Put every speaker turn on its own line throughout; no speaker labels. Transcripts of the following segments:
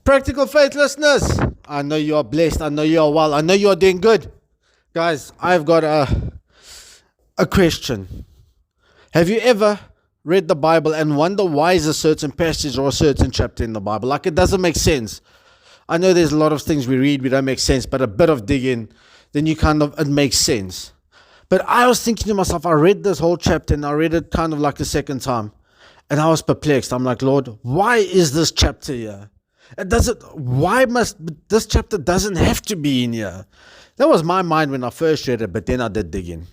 Practical faith listeners, I know you are blessed. I know you are well. I know you are doing good. Guys, I've got a question. Have you ever read the Bible and wonder why is a certain passage or a certain chapter in the Bible? Like, it doesn't make sense. I know there's a lot of things we read, we don't make sense, but a bit of digging, then it makes sense. But I was thinking to myself, I read this whole chapter and I read it kind of like the second time. And I was perplexed. I'm like, Lord, why is this chapter here? This chapter doesn't have to be in here? That was my mind when I first read it, but then I did dig in.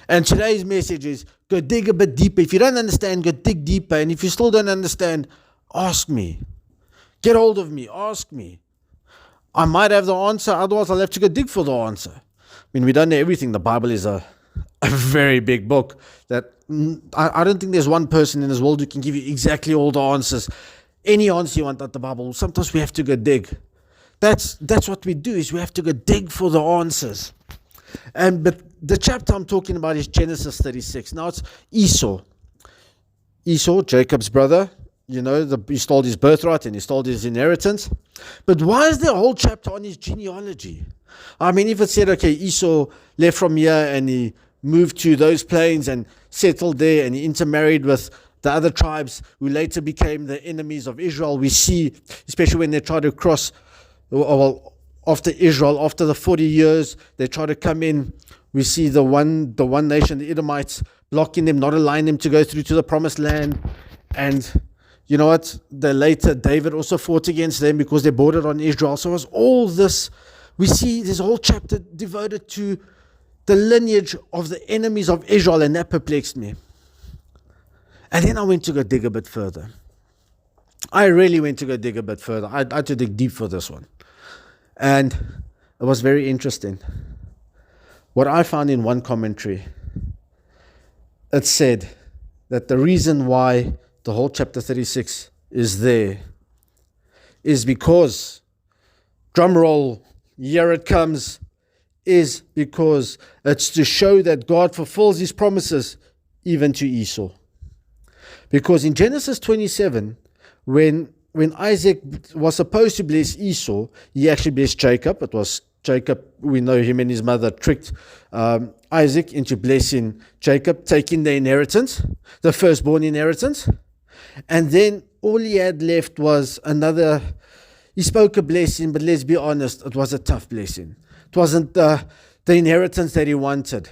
And today's message is, go dig a bit deeper. If you don't understand, go dig deeper. And if you still don't understand, ask me. Get hold of me. Ask me. I might have the answer. Otherwise, I'll have to go dig for the answer. I mean, we don't know everything. The Bible is a very big book that I don't think there's one person in this world who can give you exactly all the answers. Any answer you want out the Bible, sometimes we have to go dig. That's what we do, is we have to go dig for the answers. But the chapter I'm talking about is Genesis 36. Now it's Esau. Esau, Jacob's brother, he stole his birthright and he stole his inheritance. But why is there a whole chapter on his genealogy? I mean, if it said, okay, Esau left from here and he moved to those plains and settled there and he intermarried with the other tribes who later became the enemies of Israel. We see, especially when they try to cross, after Israel, after the 40 years, they try to come in. We see the one nation, the Edomites, blocking them, not allowing them to go through to the promised land. And you know what? Later, David also fought against them because they bordered on Israel. So it was all this. We see this whole chapter devoted to the lineage of the enemies of Israel, and that perplexed me. And then I went to go dig a bit further. I really went to go dig a bit further. I had to dig deep for this one. And it was very interesting. What I found in one commentary, it said that the reason why the whole chapter 36 is there is because, drum roll, here it comes, is because it's to show that God fulfills his promises even to Esau. Because in Genesis 27, when Isaac was supposed to bless Esau, he actually blessed Jacob. It was Jacob, we know him and his mother tricked Isaac into blessing Jacob, taking the inheritance, the firstborn inheritance. And then all he had left was he spoke a blessing, but let's be honest, it was a tough blessing. It wasn't the inheritance that he wanted.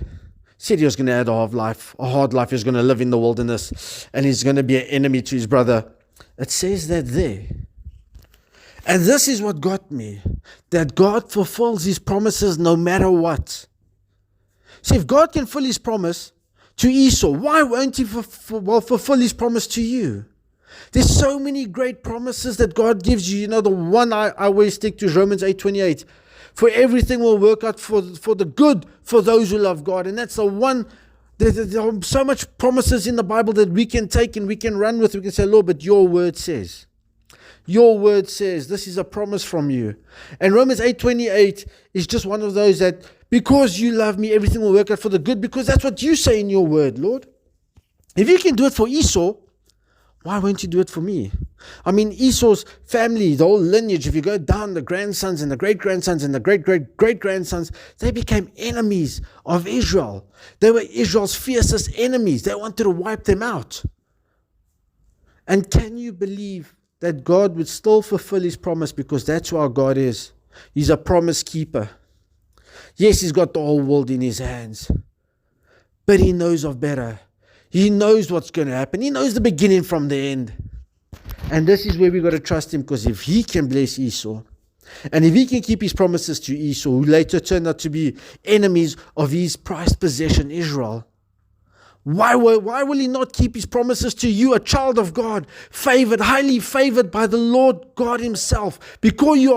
Said he was going to have a hard life. He was going to live in the wilderness and he's going to be an enemy to his brother. It says that there. And this is what got me, that God fulfills his promises no matter what. See, if God can fulfill his promise to Esau, why won't he fulfill his promise to you? There's so many great promises that God gives you. The one I always stick to is Romans 8:28. For everything will work out for the good for those who love God. And that's the one. There are so much promises in the Bible that we can take and we can run with. We can say, Lord, but your word says. Your word says this is a promise from you. And Romans 8:28 is just one of those that because you love me, everything will work out for the good, because that's what you say in your word, Lord. If you can do it for Esau, why won't you do it for me? I mean, Esau's family, the whole lineage, if you go down, the grandsons and the great-grandsons and the great-great-great-grandsons, they became enemies of Israel. They were Israel's fiercest enemies. They wanted to wipe them out. And can you believe that God would still fulfill his promise, because that's who our God is? He's a promise keeper. Yes, he's got the whole world in his hands, but he knows of better. He knows what's going to happen. He knows the beginning from the end. And this is where we've got to trust him, because if he can bless Esau, and if he can keep his promises to Esau, who later turned out to be enemies of his prized possession, Israel, why will he not keep his promises to you, a child of God, favored, highly favored by the Lord God himself, because you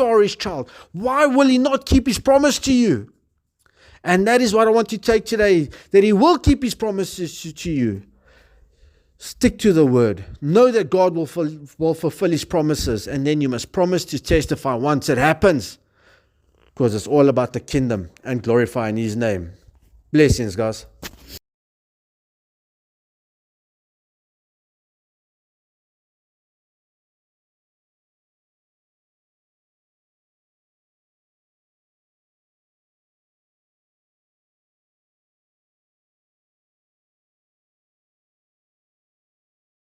are his child? Why will he not keep his promise to you? And that is what I want to take today, that he will keep his promises to you. Stick to the word. Know that God will fulfill his promises, and then you must promise to testify once it happens, because it's all about the kingdom and glorifying his name. Blessings, guys.